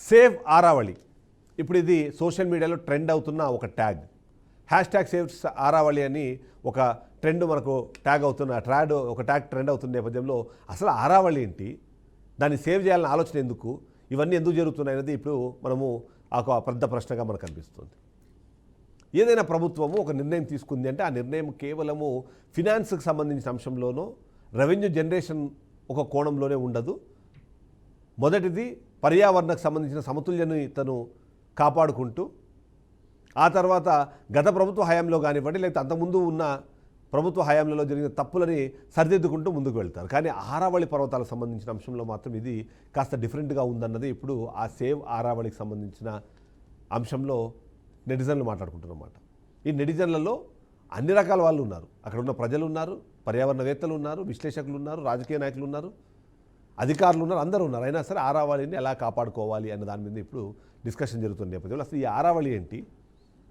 Save Aravalli ఇప్పుడు ఇది social మీడియాలో ట్రెండ్ అవుతున్న ఒక ట్యాగ్. హ్యాష్ సేవ్ ఆరావళి అని ఒక ట్రెండ్ మనకు ట్యాగ్ అవుతున్న ఒక ట్యాగ్ ట్రెండ్ అవుతున్న నేపథ్యంలో అసలు ఆరావళి ఏంటి, దాన్ని సేవ్ చేయాలన్న ఆలోచన ఎందుకు, ఇవన్నీ ఎందుకు జరుగుతున్నాయి అనేది ఇప్పుడు మనము ఒక పెద్ద ప్రశ్నగా మనకు అనిపిస్తుంది. ఏదైనా ప్రభుత్వము ఒక నిర్ణయం తీసుకుంది అంటే ఆ నిర్ణయం కేవలము ఫినాన్స్కి సంబంధించిన అంశంలోనో రెవెన్యూ జనరేషన్ ఒక కోణంలోనే ఉండదు. మొదటిది పర్యావరణకు సంబంధించిన సమతుల్యతను కాపాడుకుంటూ ఆ తర్వాత గత ప్రభుత్వ హయాంలో కానివ్వండి లేకపోతే అంతకుముందు ఉన్న ప్రభుత్వ హయాంలలో జరిగిన తప్పులని సరిదిద్దుకుంటూ ముందుకు వెళ్తారు. కానీ ఆరావళి పర్వతాలకు సంబంధించిన అంశంలో మాత్రం ఇది కాస్త డిఫరెంట్గా ఉందన్నది ఇప్పుడు ఆ సేవ్ ఆరావళికి సంబంధించిన అంశంలో నెటిజన్లు మాట్లాడుకుంటున్నమాట. ఈ నెటిజన్లలో అన్ని రకాల వాళ్ళు ఉన్నారు. అక్కడ ఉన్న ప్రజలు ఉన్నారు, పర్యావరణవేత్తలు ఉన్నారు, విశ్లేషకులు ఉన్నారు, రాజకీయ నాయకులు ఉన్నారు, అధికారులు ఉన్నారు, అందరూ ఉన్నారు. అయినా సరే ఆరావళిని ఎలా కాపాడుకోవాలి అన్న దాని మీద ఇప్పుడు డిస్కషన్ జరుగుతున్న నేపథ్యంలో అసలు ఈ ఆరావళి ఏంటి,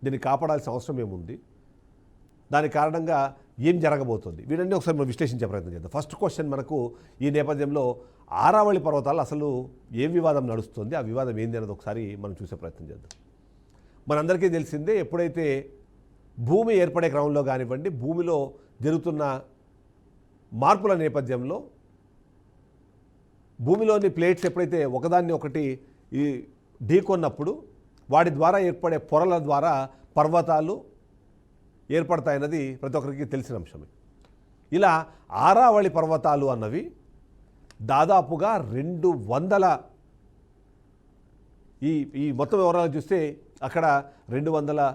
దీన్ని కాపాడాల్సిన అవసరం ఏముంది, దాని కారణంగా ఏం జరగబోతుంది, వీటన్నీ ఒకసారి మనం విశ్లేషించే ప్రయత్నం చేద్దాం. ఫస్ట్ క్వశ్చన్ మనకు ఈ నేపథ్యంలో ఆరావళి పర్వతాలు అసలు ఏం వివాదం నడుస్తుంది, ఆ వివాదం ఏంది అనేది ఒకసారి మనం చూసే ప్రయత్నం చేద్దాం. మనందరికీ తెలిసిందే, ఎప్పుడైతే భూమి ఏర్పడే క్రమంలో కానివ్వండి భూమిలో జరుగుతున్న మార్పుల నేపథ్యంలో భూమిలోని ప్లేట్స్ ఎప్పుడైతే ఒకదాన్ని ఒకటి ఈ ఢీకొన్నప్పుడు వాటి ద్వారా ఏర్పడే పొరల ద్వారా పర్వతాలు ఏర్పడతాయన్నది ప్రతి ఒక్కరికి తెలిసిన అంశమే. ఇలా ఆరావళి పర్వతాలు అన్నవి దాదాపుగా 200 ఈ మొత్తం వివరాలు చూస్తే అక్కడ 200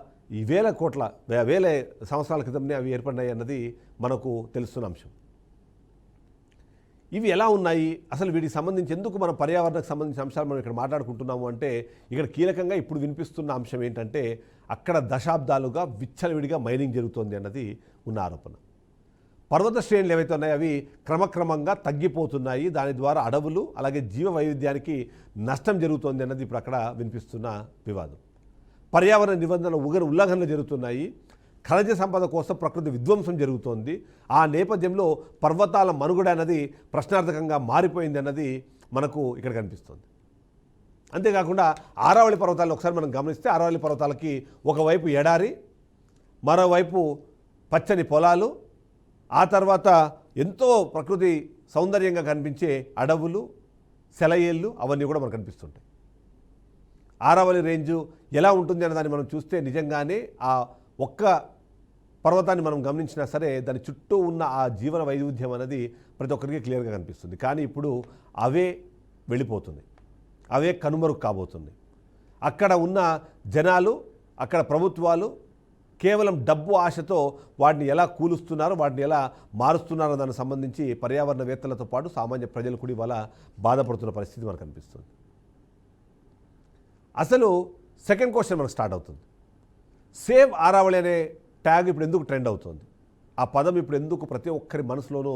వేల సంవత్సరాల క్రితంనే అవి ఏర్పడినాయి అన్నది మనకు తెలుస్తున్న అంశం. ఇవి ఎలా ఉన్నాయి, అసలు వీటికి సంబంధించి ఎందుకు మనం పర్యావరణకు సంబంధించిన అంశాలు మనం ఇక్కడ మాట్లాడుకుంటున్నాము అంటే ఇక్కడ కీలకంగా ఇప్పుడు వినిపిస్తున్న అంశం ఏంటంటే అక్కడ దశాబ్దాలుగా విచ్చలవిడిగా మైనింగ్ జరుగుతోంది అన్నది ఉన్న ఆరోపణ. పర్వత శ్రేణులు ఏవైతే ఉన్నాయో అవి క్రమక్రమంగా తగ్గిపోతున్నాయి, దాని ద్వారా అడవులు అలాగే జీవ వైవిధ్యానికి నష్టం జరుగుతోంది అన్నది ఇప్పుడు అక్కడ వినిపిస్తున్న వివాదం. పర్యావరణ నిబంధనల ఉల్లంఘనలు జరుగుతున్నాయి, ఖనిజ సంపద కోసం ప్రకృతి విధ్వంసం జరుగుతోంది. ఆ నేపథ్యంలో పర్వతాల మనుగడ అన్నది ప్రశ్నార్థకంగా మారిపోయింది అన్నది మనకు ఇక్కడ కనిపిస్తుంది. అంతేకాకుండా ఆరావళి పర్వతాలను ఒకసారి మనం గమనిస్తే ఆరావళి పర్వతాలకి ఒకవైపు ఎడారి, మరోవైపు పచ్చని పొలాలు, ఆ తర్వాత ఎంతో ప్రకృతి సౌందర్యంగా కనిపించే అడవులు, సెలయేళ్ళు అవన్నీ కూడా మనకు కనిపిస్తుంటాయి. ఆరావళి రేంజు ఎలా ఉంటుంది అనే దాన్ని మనం చూస్తే నిజంగానే ఆ ఒక్క పర్వతాన్ని మనం గమనించినా సరే దాని చుట్టూ ఉన్న ఆ జీవన వైవిధ్యం అనేది ప్రతి ఒక్కరికి క్లియర్గా కనిపిస్తుంది. కానీ ఇప్పుడు అవే వెళ్ళిపోతుంది, అవే కనుమరుగు కాబోతుంది. అక్కడ ఉన్న జనాలు, అక్కడ ప్రభుత్వాలు కేవలం డబ్బు ఆశతో వాటిని ఎలా కూలుస్తున్నారు, వాటిని ఎలా మారుస్తున్నారో దానికి సంబంధించి పర్యావరణవేత్తలతో పాటు సామాన్య ప్రజలు కూడా ఇవాళ బాధపడుతున్న పరిస్థితి మనకు కనిపిస్తుంది. అసలు సెకండ్ క్వశ్చన్ మనకు స్టార్ట్ అవుతుంది. సేవ్ ఆరావళి అనే ట్యాగ్ ఇప్పుడు ఎందుకు ట్రెండ్ అవుతుంది, ఆ పదం ఇప్పుడు ఎందుకు ప్రతి ఒక్కరి మనసులోనూ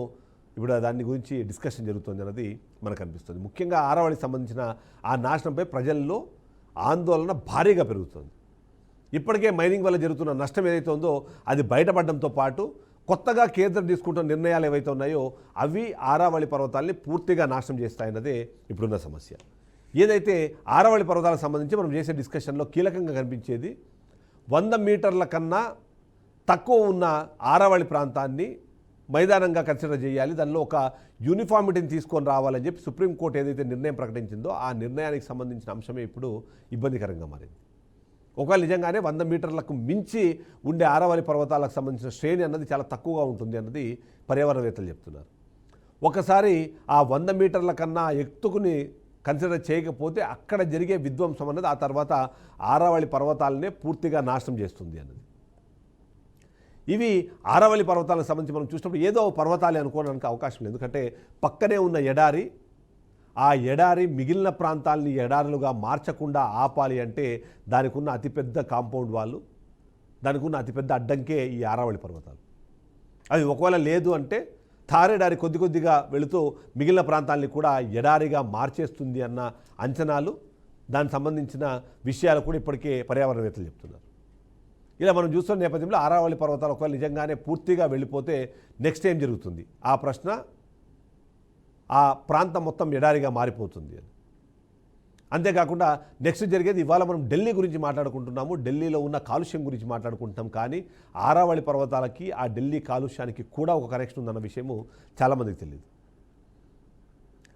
ఇప్పుడు దాని గురించి డిస్కషన్ జరుగుతుంది అన్నది మనకు అనిపిస్తుంది. ముఖ్యంగా ఆరావళికి సంబంధించిన ఆ నాశనంపై ప్రజల్లో ఆందోళన భారీగా పెరుగుతుంది. ఇప్పటికే మైనింగ్ వల్ల జరుగుతున్న నష్టం ఏదైతే ఉందో అది బయటపడడంతో పాటు కొత్తగా కేంద్రం తీసుకుంటున్న నిర్ణయాలు ఏవైతే ఉన్నాయో అవి ఆరావళి పర్వతాలని పూర్తిగా నాశనం చేస్తాయన్నదే ఇప్పుడున్న సమస్య. ఏదైతే ఆరావళి పర్వతాలకు సంబంధించి మనం చేసే డిస్కషన్లో కీలకంగా కనిపించేది 100 మీటర్ల కన్నా తక్కువ ఉన్న ఆరావళి ప్రాంతాన్ని మైదానంగా కన్సిడర్ చేయాలి, దానిలో ఒక యూనిఫార్మిటీని తీసుకొని రావాలని చెప్పి సుప్రీంకోర్టు ఏదైతే నిర్ణయం ప్రకటించిందో ఆ నిర్ణయానికి సంబంధించిన అంశమే ఇప్పుడు ఇబ్బందికరంగా మారింది. ఒకవేళ నిజంగానే 100 మీటర్లకు మించి ఉండే ఆరావళి పర్వతాలకు సంబంధించిన శ్రేణి అన్నది చాలా తక్కువగా ఉంటుంది అన్నది పర్యావరణవేత్తలు చెప్తున్నారు. ఒకసారి ఆ 100 మీటర్ల కన్నా ఎత్తుకుని కన్సిడర్ చేయకపోతే అక్కడ జరిగే విధ్వంసం అన్నది ఆ తర్వాత ఆరావళి పర్వతాలనే పూర్తిగా నాశనం చేస్తుంది అన్నది. ఇవి ఆరావళి పర్వతాలకు సంబంధించి మనం చూసినప్పుడు ఏదో పర్వతాలే అనుకోవడానికి అవకాశం లేదు. ఎందుకంటే పక్కనే ఉన్న ఎడారి, ఆ ఎడారి మిగిలిన ప్రాంతాలని ఎడారులుగా మార్చకుండా ఆపాలి అంటే దానికి ఉన్న అతిపెద్ద కాంపౌండ్ వాళ్ళు, దానికి ఉన్న అతిపెద్ద అడ్డంకే ఈ ఆరావళి పర్వతాలు. అవి ఒకవేళ లేదు అంటే తారేడారి కొద్దిగా వెళుతూ మిగిలిన ప్రాంతాలని కూడా ఎడారిగా మార్చేస్తుంది అన్న అంచనాలు, దానికి సంబంధించిన విషయాలు కూడా ఇప్పటికే పర్యావరణవేత్తలు చెప్తున్నారు. ఇలా మనం చూస్తున్న నేపథ్యంలో ఆరావళి పర్వతాలు ఒకవేళ నిజంగానే పూర్తిగా వెళ్ళిపోతే నెక్స్ట్ ఏం జరుగుతుంది, ఆ ప్రశ్న, ఆ ప్రాంతం మొత్తం ఎడారిగా మారిపోతుంది అని. అంతేకాకుండా నెక్స్ట్ జరిగేది ఇవాళ మనం ఢిల్లీ గురించి మాట్లాడుకుంటున్నాము, ఢిల్లీలో ఉన్న కాలుష్యం గురించి మాట్లాడుకుంటున్నాం. కానీ ఆరావళి పర్వతాలకి ఆ ఢిల్లీ కాలుష్యానికి కూడా ఒక కనెక్షన్ ఉందన్న విషయము చాలామందికి తెలియదు.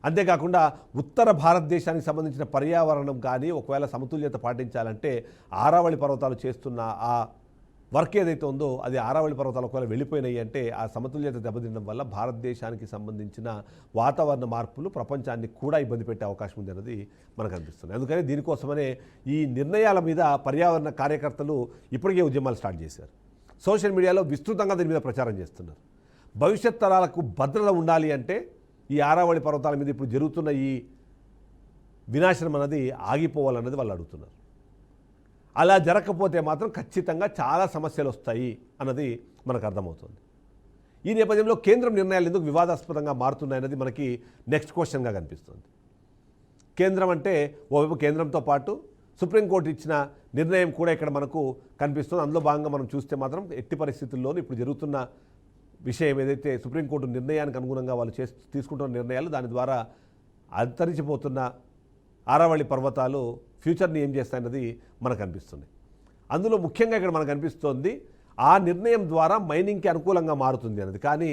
అంతేకాకుండా ఉత్తర భారతదేశానికి సంబంధించిన పర్యావరణం కానీ ఒకవేళ సమతుల్యత పాటించాలంటే ఆరావళి పర్వతాలు చేస్తున్న ఆ వర్క్ ఏదైతే ఉందో అది ఆరావళి పర్వతాలు ఒకవేళ వెళ్ళిపోయినాయి అంటే ఆ సమతుల్యత దెబ్బతినడం వల్ల భారతదేశానికి సంబంధించిన వాతావరణ మార్పులు ప్రపంచాన్ని కూడా ఇబ్బంది పెట్టే అవకాశం ఉంది అన్నది మనకు అనిపిస్తుంది. అందుకని దీనికోసమనే ఈ నిర్ణయాల మీద పర్యావరణ కార్యకర్తలు ఇప్పటికే ఉద్యమాలు స్టార్ట్ చేశారు. సోషల్ మీడియాలో విస్తృతంగా దీని మీద ప్రచారం చేస్తున్నారు. భవిష్యత్ తరాలకు భద్రత ఉండాలి అంటే ఈ ఆరావళి పర్వతాల మీద ఇప్పుడు జరుగుతున్న ఈ వినాశనం అన్నది ఆగిపోవాలన్నది వాళ్ళు అడుగుతున్నారు. అలా జరగకపోతే మాత్రం ఖచ్చితంగా చాలా సమస్యలు వస్తాయి అన్నది మనకు అర్థమవుతుంది. ఈ నేపథ్యంలో కేంద్రం నిర్ణయాలు ఎందుకు వివాదాస్పదంగా మారుతున్నాయన్నది మనకి నెక్స్ట్ క్వశ్చన్గా కనిపిస్తుంది. కేంద్రం అంటే ఓవైపు కేంద్రంతో పాటు సుప్రీంకోర్టు ఇచ్చిన నిర్ణయం కూడా ఇక్కడ మనకు కనిపిస్తుంది. అందులో భాగంగా మనం చూస్తే మాత్రం ఎట్టి పరిస్థితుల్లోనూ ఇప్పుడు జరుగుతున్న విషయం ఏదైతే సుప్రీంకోర్టు నిర్ణయానికి అనుగుణంగా వాళ్ళు తీసుకుంటున్న నిర్ణయాలు దాని ద్వారా అంతరించిపోతున్న ఆరావళి పర్వతాలు ఫ్యూచర్ని ఏం చేస్తాయన్నది మనకు అనిపిస్తుంది. అందులో ముఖ్యంగా ఇక్కడ మనకు అనిపిస్తోంది ఆ నిర్ణయం ద్వారా మైనింగ్కి అనుకూలంగా మారుతుంది అన్నది. కానీ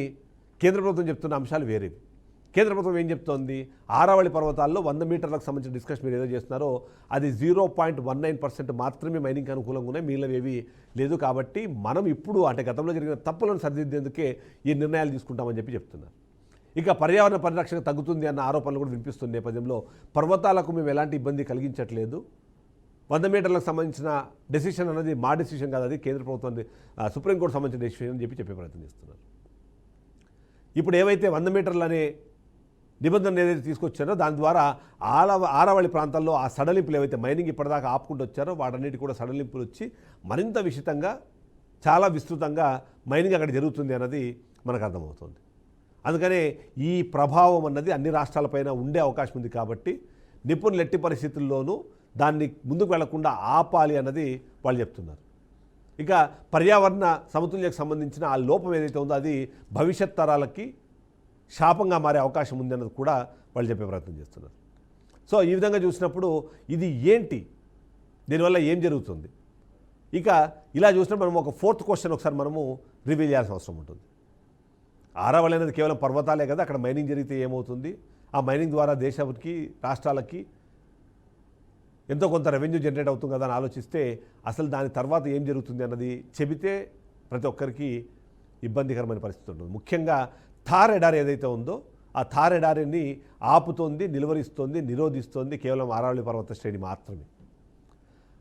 కేంద్ర ప్రభుత్వం చెప్తున్న అంశాలు వేరేవి. కేంద్ర ప్రభుత్వం ఏం చెప్తోంది, ఆరావళి పర్వతాల్లో 100 మీటర్లకు సంబంధించిన డిస్కషన్ మీరు ఏదో చేస్తున్నారో అది 0.19% మాత్రమే మైనింగ్కి అనుకూలంగా ఉన్నాయి, మిగిలినవేవి లేదు. కాబట్టి మనం ఇప్పుడు అంటే గతంలో జరిగిన తప్పులను సరిదిద్దేందుకే ఈ నిర్ణయాలు తీసుకుంటామని చెప్తున్నారు. ఇక పర్యావరణ పరిరక్షణ తగ్గుతుంది అన్న ఆరోపణలు కూడా వినిపిస్తున్న నేపథ్యంలో పర్వతాలకు మేము ఎలాంటి ఇబ్బంది కలిగించట్లేదు, 100 మీటర్లకు సంబంధించిన డెసిషన్ అనేది మా డెసిషన్ కాదు, అది కేంద్ర ప్రభుత్వం సుప్రీంకోర్టు సంబంధించిన డెసిషన్ అని చెప్పే ప్రయత్నం చేస్తున్నారు. ఇప్పుడు ఏవైతే 100 మీటర్లు అనే నిబంధనలు ఏదైతే తీసుకొచ్చారో దాని ద్వారా ఆరావళి ప్రాంతాల్లో ఆ సడలింపులు ఏవైతే మైనింగ్ ఇప్పటిదాకా ఆపుకుంటూ వచ్చారో వాటన్నిటి కూడా సడలింపులు వచ్చి మరింత విస్తృతంగా చాలా విస్తృతంగా మైనింగ్ అక్కడ జరుగుతుంది అన్నది మనకు అర్థమవుతుంది. అందుకనే ఈ ప్రభావం అన్నది అన్ని రాష్ట్రాలపైన ఉండే అవకాశం ఉంది. కాబట్టి నిపుణులు ఎట్టి పరిస్థితుల్లోనూ దాన్ని ముందుకు వెళ్లకుండా ఆపాలి అన్నది వాళ్ళు చెప్తున్నారు. ఇక పర్యావరణ సమతుల్యకు సంబంధించిన ఆ లోపం ఏదైతే ఉందో అది భవిష్యత్ తరాలకి శాపంగా మారే అవకాశం ఉంది అన్నది కూడా వాళ్ళు చెప్పే ప్రయత్నం చేస్తున్నారు. సో ఈ విధంగా చూసినప్పుడు ఇది ఏంటి, దీనివల్ల ఏం జరుగుతుంది, ఇక ఇలా చూసినప్పుడు మనం ఒక ఫోర్త్ క్వశ్చన్ ఒకసారి మనము రివీల్ చేయాల్సిన అవసరం ఉంటుంది. ఆరావళి అనేది కేవలం పర్వతాలే కదా, అక్కడ మైనింగ్ జరిగితే ఏమవుతుంది, ఆ మైనింగ్ ద్వారా దేశానికి రాష్ట్రాలకి ఎంతో కొంత రెవెన్యూ జనరేట్ అవుతుంది కదా అని ఆలోచిస్తే అసలు దాని తర్వాత ఏం జరుగుతుంది అన్నది చెబితే ప్రతి ఒక్కరికి ఇబ్బందికరమైన పరిస్థితి ఉంటుంది. ముఖ్యంగా థార్ ఎడారి ఏదైతే ఉందో ఆ థార్ ఎడారిని ఆపుతోంది, నిలువరిస్తోంది, నిరోధిస్తోంది కేవలం ఆరావళి పర్వత శ్రేణి మాత్రమే.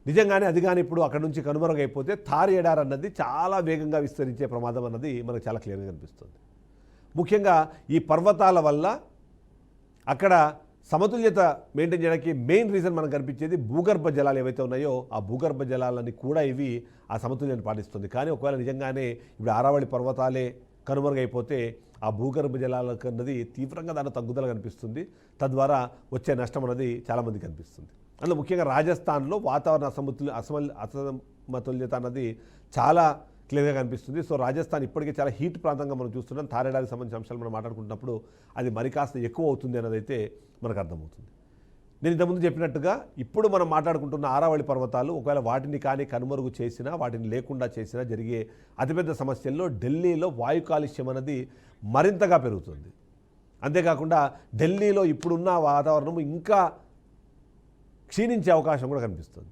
నిజంగానే అది కానీ ఇప్పుడు అక్కడ నుంచి కనుమరుగైపోతే థార్ ఎడారి అన్నది చాలా వేగంగా విస్తరించే ప్రమాదం అన్నది మనకు చాలా క్లియర్గా కనిపిస్తుంది. ముఖ్యంగా ఈ పర్వతాల వల్ల అక్కడ సమతుల్యత మెయింటైన్ చేయడానికి మెయిన్ రీజన్ మనకు కనిపించేది భూగర్భ జలాలు ఏవైతే ఉన్నాయో ఆ భూగర్భ జలాలని కూడా ఇవి ఆ సమతుల్యాన్ని పాటిస్తుంది. కానీ ఒకవేళ నిజంగానే ఇప్పుడు ఆరావళి పర్వతాలే కనుమరుగైపోతే ఆ భూగర్భ జలాలకు అన్నది తీవ్రంగా దాని తగ్గుదల కనిపిస్తుంది. తద్వారా వచ్చే నష్టం అన్నది చాలామందికి కనిపిస్తుంది. అందులో ముఖ్యంగా రాజస్థాన్లో వాతావరణ అసమతుల్యత అన్నది చాలా క్లియర్గా కనిపిస్తుంది. సో రాజస్థాన్ ఇప్పటికే చాలా హీట్ ప్రాంతంగా మనం చూస్తున్నాం. థార్ ఎడారికి సంబంధించిన అంశాలు మనం మాట్లాడుకుంటున్నప్పుడు అది మరి కాస్త ఎక్కువ అవుతుంది అన్నదైతే మనకు అర్థమవుతుంది. నేను ఇంతకుముందు చెప్పినట్టుగా ఇప్పుడు మనం మాట్లాడుకుంటున్న ఆరావళి పర్వతాలు ఒకవేళ వాటిని కానీ కనుమరుగు చేసినా వాటిని లేకుండా చేసినా జరిగే అతిపెద్ద సమస్యల్లో ఢిల్లీలో వాయు కాలుష్యం అనేది మరింతగా పెరుగుతుంది. అంతేకాకుండా ఢిల్లీలో ఇప్పుడున్న వాతావరణం ఇంకా క్షీణించే అవకాశం కూడా కనిపిస్తుంది.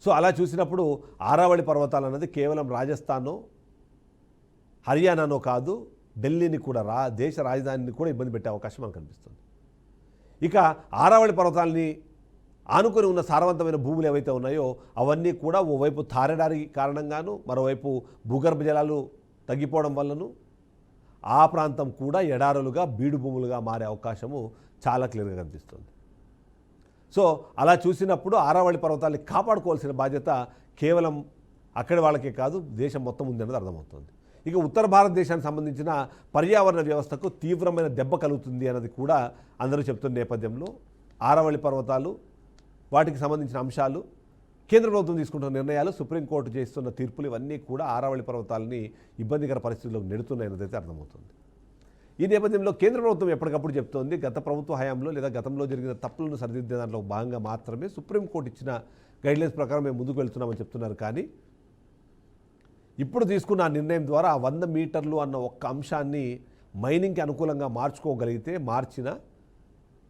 సో అలా చూసినప్పుడు ఆరావళి పర్వతాలు అన్నది కేవలం రాజస్థానో హర్యానానో కాదు, ఢిల్లీని కూడా దేశ రాజధానిని కూడా ఇబ్బంది పెట్టే అవకాశం మనకు కనిపిస్తుంది. ఇక ఆరావళి పర్వతాలని ఆనుకొని ఉన్న సారవంతమైన భూములు ఏవైతే ఉన్నాయో అవన్నీ కూడా ఓవైపు థార్ ఎడారి కారణంగాను మరోవైపు భూగర్భ జలాలు తగ్గిపోవడం వల్లను ఆ ప్రాంతం కూడా ఎడారులుగా బీడు భూములుగా మారే అవకాశము చాలా క్లియర్గా కనిపిస్తుంది. సో అలా చూసినప్పుడు ఆరావళి పర్వతాన్ని కాపాడుకోవాల్సిన బాధ్యత కేవలం అక్కడి వాళ్ళకే కాదు దేశం మొత్తం ఉందన్నది అర్థమవుతుంది. ఇక ఉత్తర భారతదేశానికి సంబంధించిన పర్యావరణ వ్యవస్థకు తీవ్రమైన దెబ్బ కలుగుతుంది అన్నది కూడా అందరూ చెప్తున్న నేపథ్యంలో ఆరావళి పర్వతాలు వాటికి సంబంధించిన అంశాలు కేంద్ర ప్రభుత్వం తీసుకుంటున్న నిర్ణయాలు సుప్రీంకోర్టు చేస్తున్న తీర్పులు ఇవన్నీ కూడా ఆరావళి పర్వతాలని ఇబ్బందికర పరిస్థితుల్లోకి నెడుతున్నాయన్నదైతే అర్థమవుతుంది. ఈ నేపథ్యంలో కేంద్ర ప్రభుత్వం ఎప్పటికప్పుడు చెప్తోంది గత ప్రభుత్వ హయాంలో లేదా గతంలో జరిగిన తప్పులను సరిదిద్దే దాంట్లో భాగంగా మాత్రమే సుప్రీంకోర్టు ఇచ్చిన గైడ్లైన్స్ ప్రకారం మేము ముందుకు వెళ్తున్నామని చెప్తున్నారు. కానీ ఇప్పుడు తీసుకున్న ఆ నిర్ణయం ద్వారా ఆ 100 మీటర్లు అన్న ఒక్క అంశాన్ని మైనింగ్కి అనుకూలంగా మార్చుకోగలిగితే మార్చిన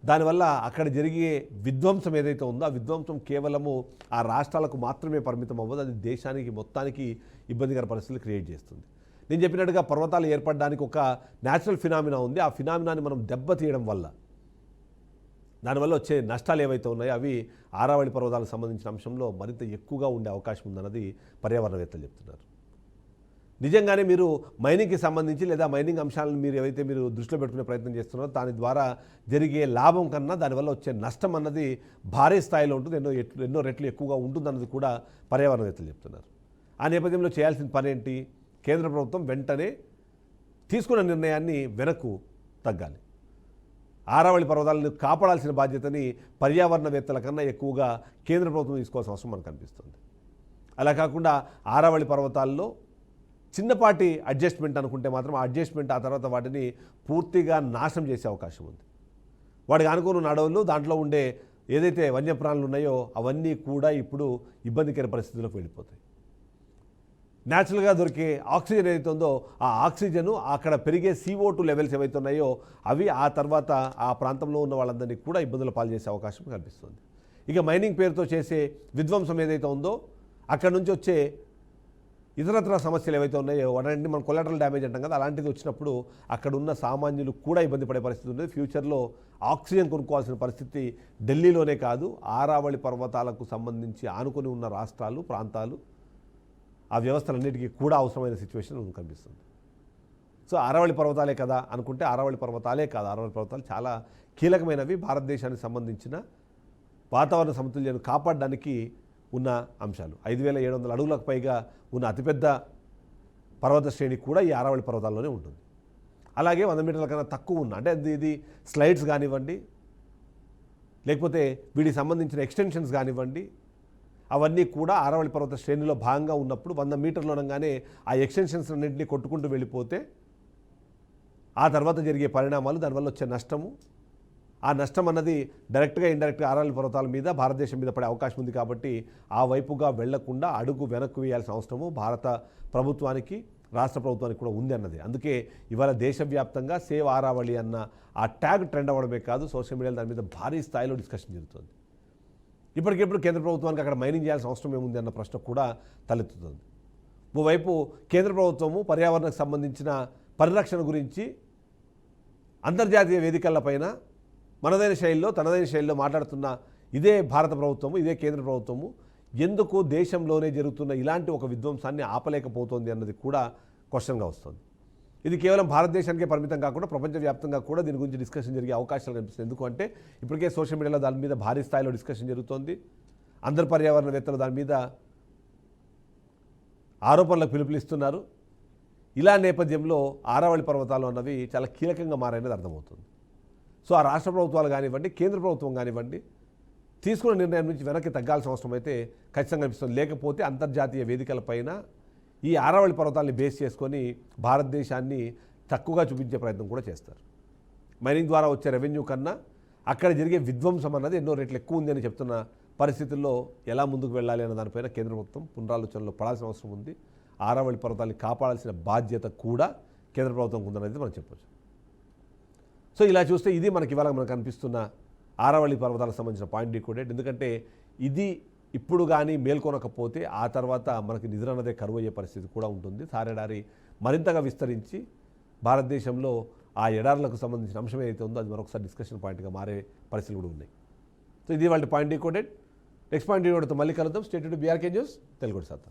దానివల్ల అక్కడ జరిగే విధ్వంసం ఏదైతే ఉందో ఆ విధ్వంసం కేవలము ఆ రాష్ట్రాలకు మాత్రమే పరిమితం అవ్వదు, అది దేశానికి మొత్తానికి ఇబ్బందికర పరిస్థితులు క్రియేట్ చేస్తుంది. నేను చెప్పినట్టుగా పర్వతాలు ఏర్పడడానికి ఒక న్యాచురల్ ఫినామినా ఉంది. ఆ ఫినామినాని మనం దెబ్బతీయడం వల్ల దానివల్ల వచ్చే నష్టాలు ఏవైతే ఉన్నాయో అవి ఆరావళి పర్వతాలకు సంబంధించిన అంశంలో మరింత ఎక్కువగా ఉండే అవకాశం ఉందన్నది పర్యావరణవేత్తలు చెప్తున్నారు. నిజంగానే మీరు మైనింగ్కి సంబంధించి లేదా మైనింగ్ అంశాలను మీరు దృష్టిలో పెట్టుకునే ప్రయత్నం చేస్తున్నారో దాని ద్వారా జరిగే లాభం కన్నా దానివల్ల వచ్చే నష్టం అన్నది భారీ స్థాయిలో ఉంటుంది, ఎన్నో రెట్లు ఎక్కువగా ఉంటుందన్నది కూడా పర్యావరణవేత్తలు చెప్తున్నారు. ఆ నేపథ్యంలో చేయాల్సిన పని ఏంటి? కేంద్ర ప్రభుత్వం వెంటనే తీసుకున్న నిర్ణయాన్ని వెనక్కు తగ్గాలి. ఆరావళి పర్వతాలను కాపాడాల్సిన బాధ్యతని పర్యావరణవేత్తల కన్నా ఎక్కువగా కేంద్ర ప్రభుత్వం తీసుకోవాల్సిన అవసరం మనకు కనిపిస్తుంది. అలా కాకుండా ఆరావళి పర్వతాల్లో చిన్నపాటి అడ్జస్ట్మెంట్ అనుకుంటే మాత్రం ఆ అడ్జస్ట్మెంట్ ఆ తర్వాత వాటిని పూర్తిగా నాశనం చేసే అవకాశం ఉంది. వాటికి అనుకున్న అడవులు దాంట్లో ఉండే ఏదైతే వన్యప్రాణులు ఉన్నాయో అవన్నీ కూడా ఇప్పుడు ఇబ్బందికర పరిస్థితుల్లోకి వెళ్ళిపోతాయి. న్యాచురల్గా దొరికే ఆక్సిజన్ ఏదైతే ఉందో ఆ ఆక్సిజను అక్కడ పెరిగే CO2 లెవెల్స్ ఏవైతే ఉన్నాయో అవి ఆ తర్వాత ఆ ప్రాంతంలో ఉన్న వాళ్ళందరినీ కూడా ఇబ్బందులు పాలు చేసే అవకాశం కనిపిస్తుంది. ఇక మైనింగ్ పేరుతో చేసే విధ్వంసం ఏదైతే ఉందో అక్కడ నుంచి వచ్చే ఇతరత్ర సమస్యలు ఏవైతే ఉన్నాయో వాటన్నింటినీ మనం కొలాటరల్ డ్యామేజ్ అంటాం కదా, అలాంటిది వచ్చినప్పుడు అక్కడ ఉన్న సామాన్యులు కూడా ఇబ్బంది పడే పరిస్థితి ఉంది. ఫ్యూచర్లో ఆక్సిజన్ కొనుక్కోవాల్సిన పరిస్థితి ఢిల్లీలోనే కాదు ఆరావళి పర్వతాలకు సంబంధించి ఆనుకొని ఉన్న రాష్ట్రాలు ప్రాంతాలు ఆ వ్యవస్థలన్నిటికీ కూడా అవసరమైన సిచ్యువేషన్ కనిపిస్తుంది. సో ఆరావళి పర్వతాలే కదా అనుకుంటే ఆరావళి పర్వతాలే కాదు, ఆరావళి పర్వతాలు చాలా కీలకమైనవి. భారతదేశానికి సంబంధించిన వాతావరణ సమతుల్యాన్ని కాపాడడానికి ఉన్న అంశాలు. 5700 అడుగులకు పైగా ఉన్న అతిపెద్ద పర్వత శ్రేణి కూడా ఈ ఆరావళి పర్వతాల్లోనే ఉంటుంది. అలాగే 100 మీటర్ల కన్నా తక్కువ ఉన్న అంటే ఇది స్లైడ్స్ కానివ్వండి లేకపోతే వీటికి సంబంధించిన ఎక్స్టెన్షన్స్ కానివ్వండి అవన్నీ కూడా ఆరావళి పర్వత శ్రేణిలో భాగంగా ఉన్నప్పుడు 100 మీటర్లు అనగానే ఆ ఎక్స్టెన్షన్స్ అన్నింటినీ కొట్టుకుంటూ వెళ్ళిపోతే ఆ తర్వాత జరిగే పరిణామాలు దానివల్ల వచ్చే నష్టము ఆ నష్టం అన్నది డైరెక్ట్గా ఇండైరెక్ట్గా ఆరావళి పర్వతాల మీద భారతదేశం మీద పడే అవకాశం ఉంది. కాబట్టి ఆ వైపుగా వెళ్లకుండా అడుగు వెనక్కు వేయాల్సిన అవసరము భారత ప్రభుత్వానికి రాష్ట్ర ప్రభుత్వానికి కూడా ఉంది అన్నది. అందుకే ఇవాళ దేశవ్యాప్తంగా సేవ్ ఆరావళి అన్న ఆ ట్యాగ్ ట్రెండ్ అవ్వడమే కాదు సోషల్ మీడియాలో దాని మీద భారీ స్థాయిలో డిస్కషన్ జరుగుతుంది. ఇప్పటికిప్పుడు కేంద్ర ప్రభుత్వానికి అక్కడ మైనింగ్ చేయాల్సిన అవసరం ఏముంది అన్న ప్రశ్న కూడా తలెత్తుతుంది. ఓవైపు కేంద్ర ప్రభుత్వము పర్యావరణకు సంబంధించిన పరిరక్షణ గురించి అంతర్జాతీయ వేదికలపైన మనదైన శైలిలో తనదైన శైలిలో మాట్లాడుతున్న ఇదే భారత ప్రభుత్వము ఇదే కేంద్ర ప్రభుత్వము ఎందుకు దేశంలోనే జరుగుతున్న ఇలాంటి ఒక విధ్వంసాన్ని ఆపలేకపోతుంది అన్నది కూడా క్వశ్చన్గా వస్తుంది. ఇది కేవలం భారతదేశానికే పరిమితం కాకుండా ప్రపంచవ్యాప్తంగా కూడా దీని గురించి డిస్కషన్ జరిగే అవకాశాలు కనిపిస్తుంది. ఎందుకంటే ఇప్పటికే సోషల్ మీడియాలో దాని మీద భారీ స్థాయిలో డిస్కషన్ జరుగుతోంది. అందరు పర్యావరణవేత్తలు దాని మీద ఆరోపణలకు పిలుపునిస్తున్నారు. ఇలా నేపథ్యంలో ఆరావళి పర్వతాలు అన్నవి చాలా కీలకంగా మారనేది అర్థమవుతుంది. సో ఆ రాష్ట్ర ప్రభుత్వాలు కానివ్వండి కేంద్ర ప్రభుత్వం కానివ్వండి తీసుకున్న నిర్ణయం నుంచి వెనక్కి తగ్గాల్సిన అవసరం అయితే ఖచ్చితంగా కనిపిస్తుంది. లేకపోతే అంతర్జాతీయ వేదికలపైన ఈ ఆరావళి పర్వతాలని బేస్ చేసుకొని భారతదేశాన్ని తక్కువగా చూపించే ప్రయత్నం కూడా చేస్తారు. మైనింగ్ ద్వారా వచ్చే రెవెన్యూ కన్నా అక్కడ జరిగే విధ్వంసం అన్నది ఎన్నో రెట్లు ఎక్కువ ఉంది అని చెప్తున్న పరిస్థితుల్లో ఎలా ముందుకు వెళ్ళాలి అన్న దానిపైన కేంద్ర ప్రభుత్వం పునరాలోచనలో పడాల్సిన అవసరం ఉంది. ఆరావళి పర్వతాన్ని కాపాడాల్సిన బాధ్యత కూడా కేంద్ర ప్రభుత్వంకు ఉందనేది మనం చెప్పవచ్చు. సో ఇలా చూస్తే ఇది మనకి ఇవాళ మనకు కనిపిస్తున్న ఆరావళి పర్వతాలకు సంబంధించిన పాయింట్ డీకోడెడ్. ఎందుకంటే ఇది ఇప్పుడు కానీ మేల్కొనకపోతే ఆ తర్వాత మనకి నిద్ర అన్నదే కరువు అయ్యే పరిస్థితి కూడా ఉంటుంది. తారెడారి మరింతగా విస్తరించి భారతదేశంలో ఆ ఎడారులకు సంబంధించిన అంశం ఏదైతే ఉందో అది మరొకసారి డిస్కషన్ పాయింట్గా మారే పరిస్థితులు కూడా ఉన్నాయి. సో ఇది వాళ్ళ పాయింట్ డీకోడెడ్. నెక్స్ట్ పాయింట్ డీకోడెడ్తో మళ్ళీ కలుద్దాం. State to BRK news Telugu సత్తా.